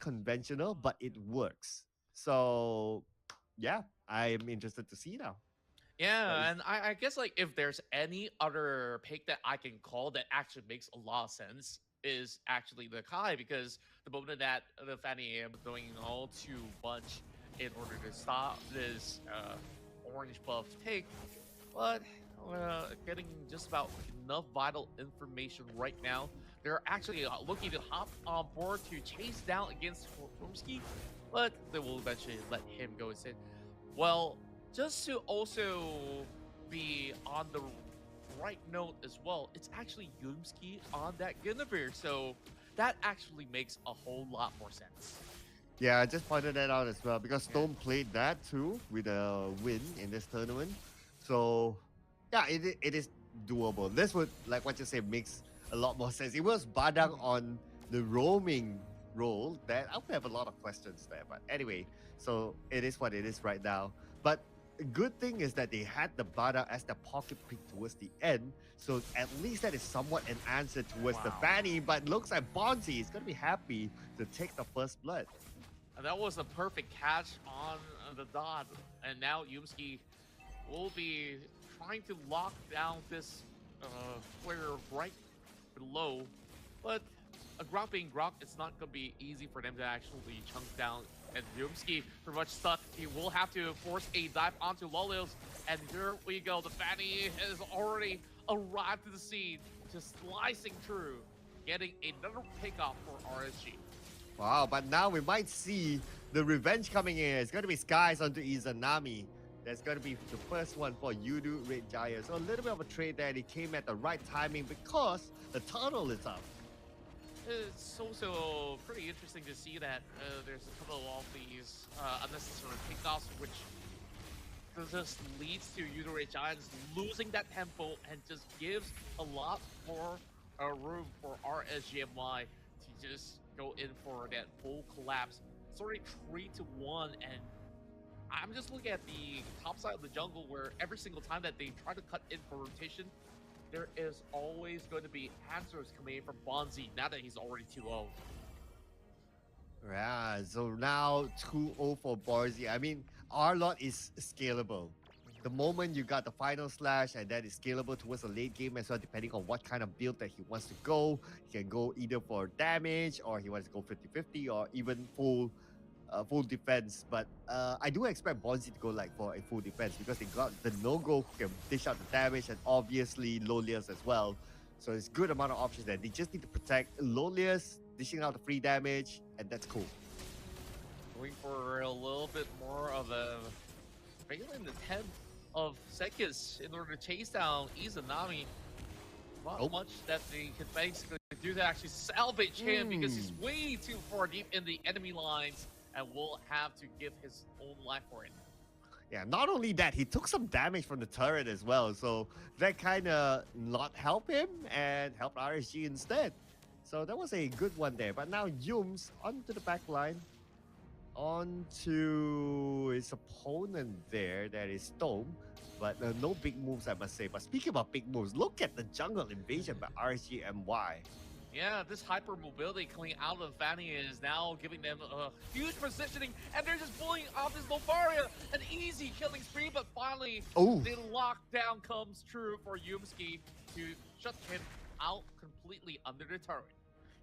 conventional, but it works. So yeah, I am interested to see now. That Yeah, is and I guess like if there's any other pick that I can call that actually makes a lot of sense is actually the Kai, because the moment that the Fanny am doing all too much in order to stop this orange buff take, but getting just about enough vital information right now. They're actually looking to hop on board to chase down against Rumsky, but they will eventually let him go instead. Well, just to also be on the right note as well, it's actually Yumski on that Guinevere, so that actually makes a whole lot more sense. Yeah, I just pointed that out as well because Yeah. Stone played that too with a win in this tournament. So yeah, it is doable. This would, like what you say, makes a lot more sense. It was Badang Mhm. on the roaming role that I would have a lot of questions there. But anyway, so it is what it is right now. But a good thing is that they had the Badang as the pocket pick towards the end. So at least that is somewhat an answer towards the Wow. Fanny. But looks like Bonzi is gonna be happy to take the first blood. And that was a perfect catch on the dot. And now Yumski will be trying to lock down this player right below. But a Grok being Grok, it's not going to be easy for them to actually chunk down. And Yumski pretty much stuck. He will have to force a dive onto Lolios. And here we go. The Fanny has already arrived to the scene, just slicing through, getting another pickoff for RSG. Wow, but now we might see the revenge coming in. It's going to be Skies onto Izanami. That's going to be the first one for Yoodo Red Giant. So a little bit of a trade there. It came at the right timing because the turtle is up. It's also pretty interesting to see that there's a couple of these unnecessary pickoffs, which just leads to Yoodo Giants losing that tempo and just gives a lot more room for RSGMY to just go in for that full collapse. It's already 3-1, and I'm just looking at the top side of the jungle where every single time that they try to cut in for rotation, there is always going to be answers coming in from Bonzi now that he's already 2-0. Yeah, so now 2-0 for Borzi. I mean, our lot is scalable. The moment you got the final slash, and that is scalable towards the late game as well, depending on what kind of build that he wants to go. He can go either for damage, or he wants to go 50-50, or even full defense. But I do expect Bonzi to go like for a full defense because they got the no-go who can dish out the damage, and obviously Lolius as well. So it's good amount of options there. They just need to protect Lolius, dishing out the free damage, and that's cool. Going for a little bit more of a valiant attempt of Sekis in order to chase down Izanami. Not Oh. much that they can basically do to actually salvage him because he's Mm. way too far deep in the enemy lines and will have to give his own life for it. Yeah, not only that, he took some damage from the turret as well. So that kind of not help him and help RSG instead. So that was a good one there. But now Yums onto the back line, onto his opponent there, that is Storm. But no big moves, I must say. But speaking about big moves, look at the jungle invasion by RSG and Y. Yeah, this hyper mobility coming out of Fanny is now giving them a huge positioning, and they're just pulling off this Lofaria, an easy killing spree, but finally Oh, the lockdown comes true for Yumski to shut him out completely under the turret.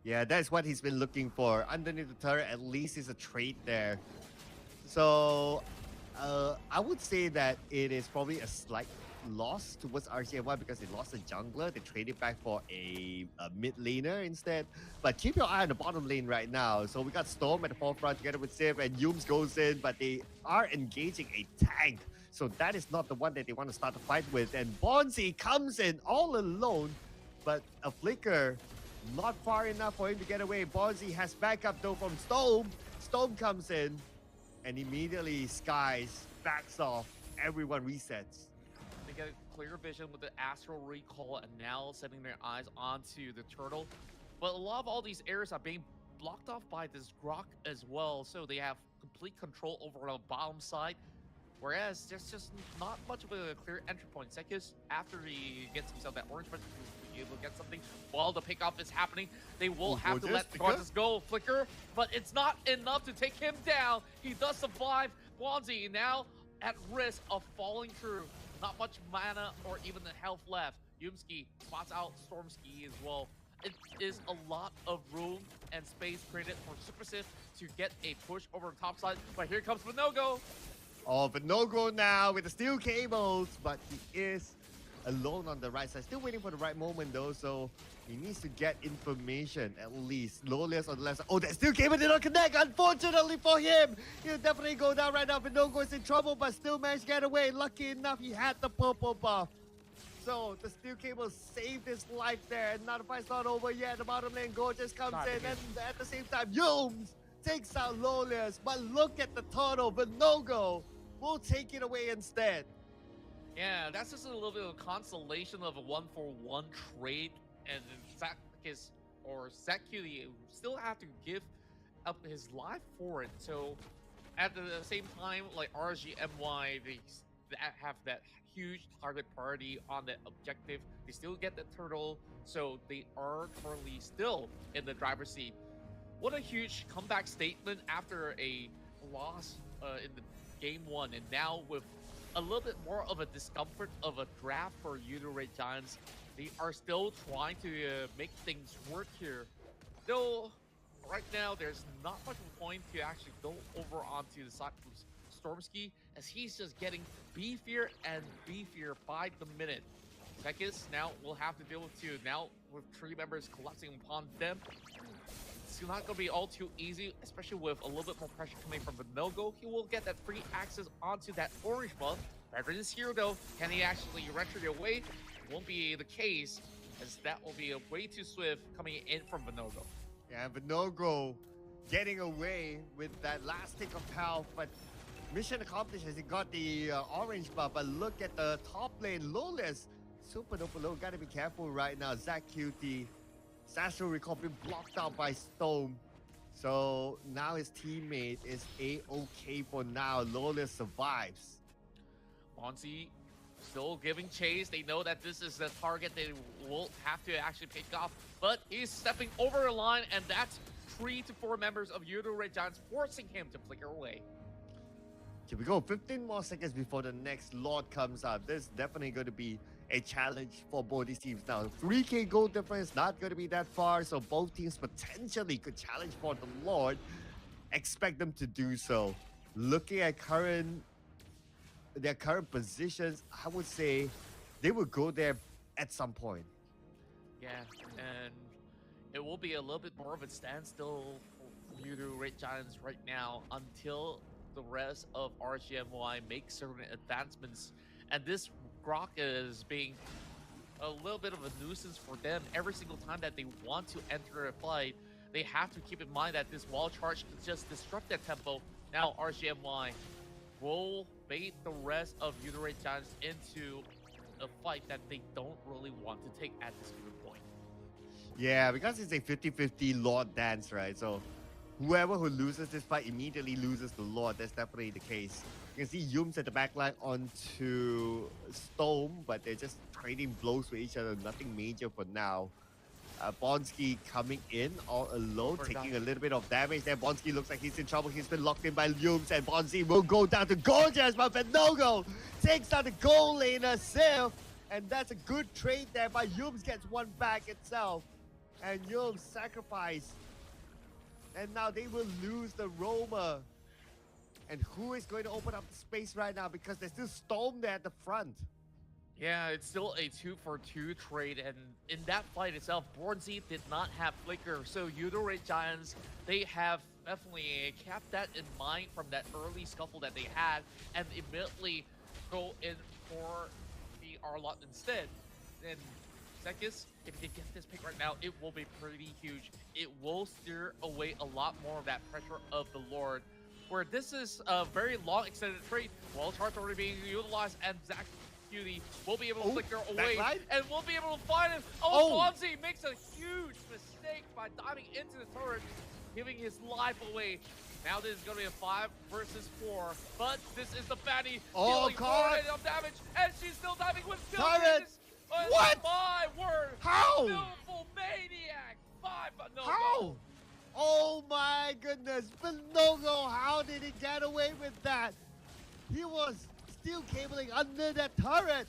yeah, that's what he's been looking for. Underneath the turret, at least is a trade there. So I would say that it is probably a slight loss towards RCMY because they lost a jungler. They traded back for a mid laner instead. But keep your eye on the bottom lane right now. So we got Storm at the forefront together with Sif, and Yums goes in, but they are engaging a tank. So that is not the one that they want to start the fight with. And Bonzi comes in all alone, but a flicker not far enough for him to get away. Bonzi has backup though from Storm. Storm comes in, and immediately Skies backs off. Everyone resets. They get a clear vision with the astral recall and now setting their eyes onto the turtle. But a lot of all these areas are being blocked off by this Grok as well, so they have complete control over the bottom side. Whereas there's just not much of a clear entry point. Sekis, after he gets himself that orange, but be able to get something while the pickoff is happening. They will Oh, have to gorgeous, let Gorgeous go. Flicker, but it's not enough to take him down. He does survive. Bonzi now at risk of falling through. Not much mana or even the health left. Yumski spots out Stormski as well. It is a lot of room and space created for Super Sith to get a push over the top side. But here comes Vinogo. Oh, but no go now with the steel cables, but he is alone on the right side. Still waiting for the right moment though, so he needs to get information at least. Lolius on the left side. Oh, that steel cable did not connect, unfortunately for him. He'll definitely go down right now. Vinogo is in trouble, but still managed to get away. Lucky enough, he had the purple buff. So the steel cable saved his life there, and now the fight's not over yet. The bottom lane Gorgeous comes in, and at the same time, Yooms takes out Lolius. But look at the total. Vinogo will take it away instead. Yeah, that's just a little bit of consolation of a 1-for-1 trade, and Zakudi still have to give up his life for it. So at the same time, like RGMY, they have that huge target priority on that objective. They still get the turtle, so they are currently still in the driver's seat. What a huge comeback statement after a loss in the game one, and now with a little bit more of a discomfort of a draft for Yoodo Red Giants. They are still trying to make things work here. Though, right now, there's not much of a point to actually go over onto the side of Stormski, as he's just getting beefier and beefier by the minute. Tekis now will have to deal with two. Now, with tree members collapsing upon them, it's not going to be all too easy, especially with a little bit more pressure coming from Vinogo. He will get that free access onto that orange buff. Rather than Hero, though, can he actually retro it away? Won't be the case, as that will be a way too swift coming in from Vinogo. Yeah, Vinogo getting away with that last tick of health, but mission accomplished as he got the orange buff. But look at the top lane, Lolius. Super duper low, gotta be careful right now. Zach QT. Sasha recall being blocked out by Stone. So now his teammate is A-OK for now. Lolius survives. Bonzi still giving chase. They know that this is the target they will have to actually pick off. But he's stepping over the line, and that's 3 to 4 members of Yoodo Red Giants forcing him to flicker away. Here we go. 15 more seconds before the next Lord comes out. This is definitely going to be a challenge for both these teams now. 3K gold difference, not going to be that far, so both teams potentially could challenge for the Lord. Expect them to do so. Looking at their current positions, I would say they will go there at some point. Yeah, and it will be a little bit more of a standstill for Yoodo Red Giants right now until the rest of RGMY make certain advancements. And this Grok is being a little bit of a nuisance for them. Every single time that they want to enter a fight, they have to keep in mind that this wall charge can just disrupt their tempo. Now RGMY will bait the rest of Yoodo Red Giants into a fight that they don't really want to take at this given point. Yeah, because it's a 50-50 Lord dance, right? So whoever who loses this fight immediately loses the Lord. That's definitely the case. You can see Yums at the backline onto Storm, but they're just trading blows with each other. Nothing major for now. Bonski coming in all alone, taking a little bit of damage there. Bonski looks like he's in trouble. He's been locked in by Yums, and Bonski will go down to Gorgeous, but Vinogo takes out the goal laner, Sif, and that's a good trade there, but Yums gets one back itself, and Yums sacrifice. And now they will lose the Roma. And who is going to open up the space right now? Because there's still Storm there at the front. Yeah, it's still a 2-for-2 trade, and in that fight itself, Bornzy did not have Flicker, so Yoodo Red Giants, they have definitely kept that in mind from that early scuffle that they had, and immediately go in for the Arlott instead. And Zekis, if they get this pick right now, it will be pretty huge. It will steer away a lot more of that pressure of the Lord, where this is a very long extended trade. Wall charts already being utilized, and Zach Beauty will be able to flicker away, and we'll be able to find him. Bonzi makes a huge mistake by diving into the turret, giving his life away. Now this is going to be a 5 versus 4, but this is the Fanny dealing 4 of damage, and she's still diving with 2. What? My word! How? Beautiful Maniac! But no How? go. Oh my goodness. Benogo, how did he get away with that? He was still cabling under that turret.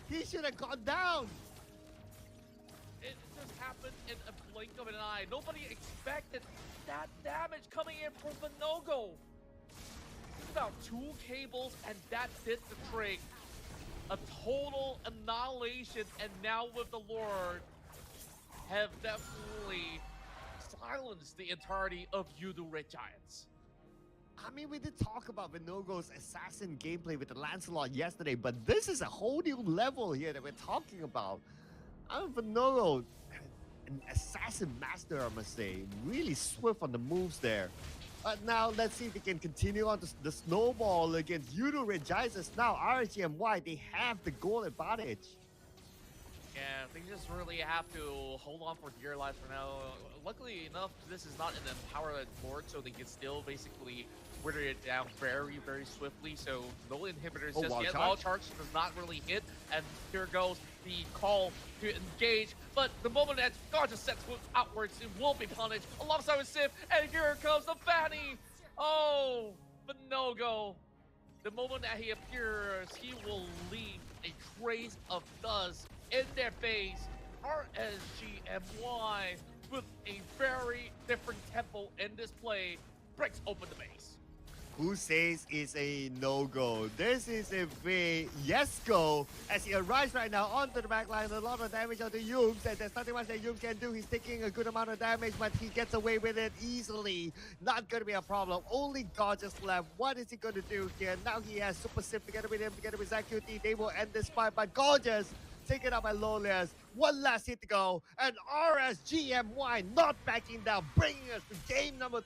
He should have gone down. It just happened in a blink of an eye. Nobody expected that damage coming in from Benogo. About 2 cables and that did the trick. A total annihilation, and now with the Lord have definitely silenced the entirety of Yoodo Red Giants. I mean, we did talk about Vinogo's assassin gameplay with the Lancelot yesterday, but this is a whole new level here that we're talking about. Vinogo, an assassin master, I must say. Really swift on the moves there. Now, let's see if we can continue on the snowball against Yoodo Red Giants. As now, RGMY, they have the goal advantage. Yeah, they just really have to hold on for dear life for now. Luckily enough, this is not an empowered board, so they can still basically wither it down very, very swiftly. So no inhibitors just yet. Wild charge does not really hit, and here goes the call to engage. But the moment that God just sets foot outwards, it will be punished alongside with Sif, and here comes the Fanny. Oh, but no go. The moment that he appears, he will leave a trace of dust in their face. RSGMY with a very different tempo in this play breaks open the base. Who says it's a no-go? This is a big yes-go as he arrives right now onto the back line. A lot of damage on the Yooms, and there's nothing much that Yooms can do. He's taking a good amount of damage, but he gets away with it easily. Not going to be a problem. Only Gorgeous left. What is he going to do here? Now he has Super Sip together with him, together with ZQT. They will end this fight, but Gorgeous taken up by Lolias. One last hit to go, and RSGMY not backing down, bringing us to game number